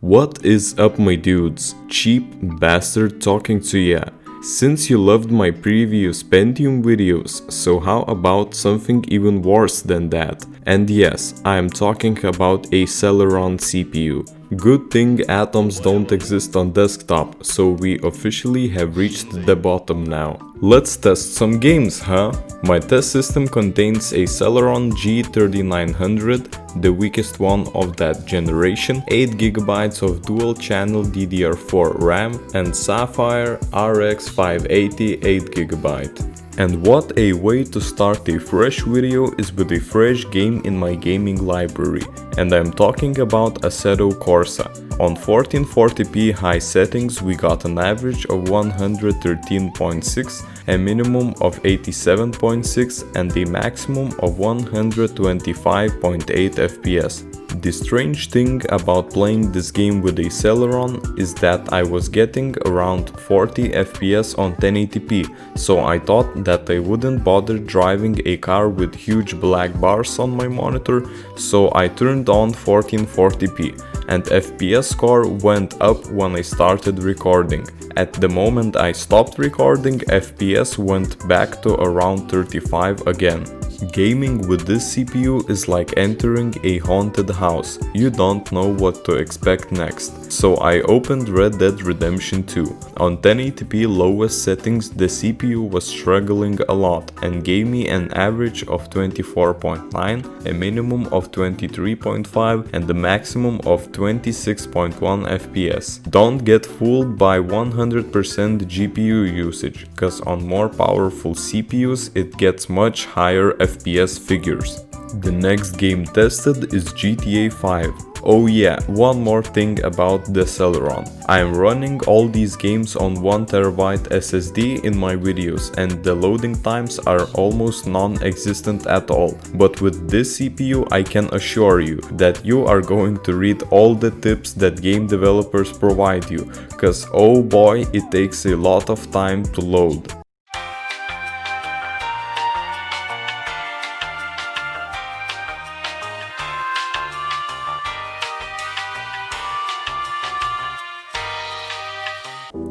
What is up, my dudes? Cheap bastard talking to ya. Since you loved my previous Pentium videos, so how about something even worse than that? And yes, I am talking about a Celeron CPU. Good thing atoms don't exist on desktop, so we officially have reached the bottom now. Let's test some games, huh? My test system contains a Celeron G3900, the weakest one of that generation, 8GB of Dual-Channel DDR4 RAM, and Sapphire RX 580 8GB. And what a way to start a fresh video is with a fresh game in my gaming library, and I'm talking about Assetto Corsa. On 1440p high settings we got an average of 113.6, a minimum of 87.6 and a maximum of 125.8 FPS. The strange thing about playing this game with a Celeron is that I was getting around 40 FPS on 1080p, so I thought that I wouldn't bother driving a car with huge black bars on my monitor, so I turned on 1440p, and FPS score went up when I started recording. At the moment I stopped recording, FPS went back to around 35 again. Gaming with this CPU is like entering a haunted house. You don't know what to expect next. So I opened Red Dead Redemption 2. On 1080p lowest settings the CPU was struggling a lot and gave me an average of 24.9, a minimum of 23.5 and a maximum of 26.1 FPS. Don't get fooled by 100% GPU usage, cause on more powerful CPUs it gets much higher FPS figures. The next game tested is GTA 5. Oh yeah, one more thing about the Celeron. I am running all these games on 1TB SSD in my videos and the loading times are almost non-existent at all. But with this CPU I can assure you that you are going to read all the tips that game developers provide you, cause oh boy, it takes a lot of time to load.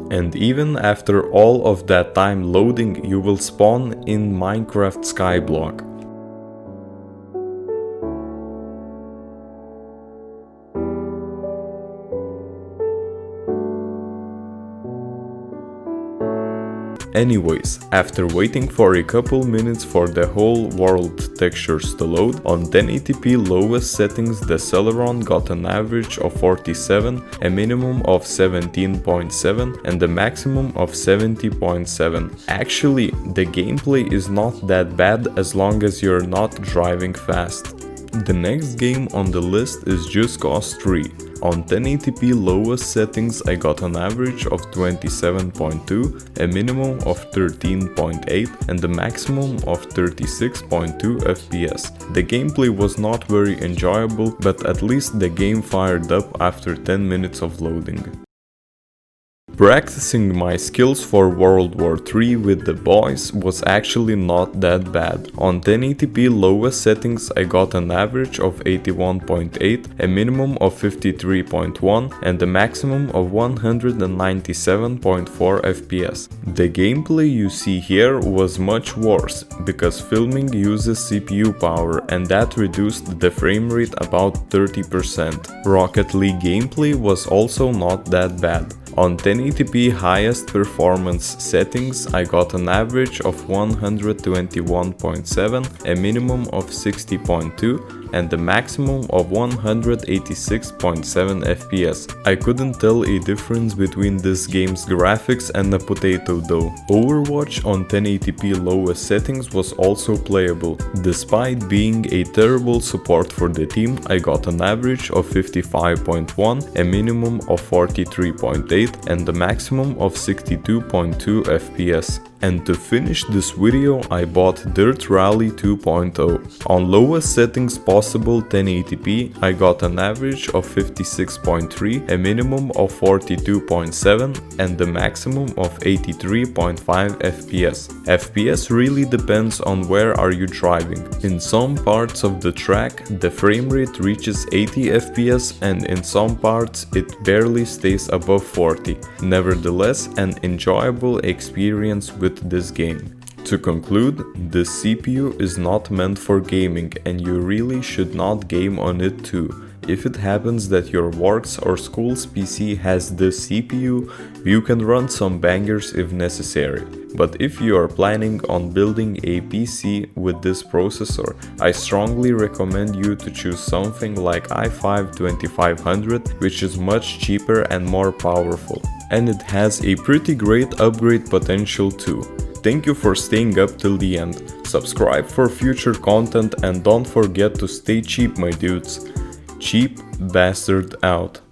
And even after all of that time loading, you will spawn in Minecraft Skyblock. Anyways, after waiting for a couple minutes for the whole world textures to load, on 1080p lowest settings the Celeron got an average of 47, a minimum of 17.7 and a maximum of 70.7. Actually, the gameplay is not that bad as long as you're not driving fast. The next game on the list is Just Cause 3. On 1080p lowest settings I got an average of 27.2, a minimum of 13.8 and a maximum of 36.2 FPS. The gameplay was not very enjoyable, but at least the game fired up after 10 minutes of loading. Practicing my skills for World War III with the boys was actually not that bad. On 1080p lowest settings I got an average of 81.8, a minimum of 53.1 and a maximum of 197.4 FPS. The gameplay you see here was much worse, because filming uses CPU power and that reduced the frame rate about 30%. Rocket League gameplay was also not that bad. On 1080p highest performance settings I got an average of 121.7, a minimum of 60.2 and a maximum of 186.7 FPS. I couldn't tell a difference between this game's graphics and a potato though. Overwatch on 1080p lowest settings was also playable. Despite being a terrible support for the team, I got an average of 55.1, a minimum of 43.8 and a maximum of 62.2 FPS. And to finish this video, I bought Dirt Rally 2.0. On lowest settings possible 1080p, I got an average of 56.3, a minimum of 42.7 and the maximum of 83.5 FPS. FPS really depends on where are you driving. In some parts of the track, the frame rate reaches 80 FPS and in some parts it barely stays above 40. Nevertheless, an enjoyable experience with this game. To conclude, this CPU is not meant for gaming and you really should not game on it too. If it happens that your works or school's PC has this CPU, you can run some bangers if necessary. But if you are planning on building a PC with this processor, I strongly recommend you to choose something like i5-2500, which is much cheaper and more powerful. And it has a pretty great upgrade potential too. Thank you for staying up till the end. Subscribe for future content and don't forget to stay cheap, my dudes. Cheap Bastard out.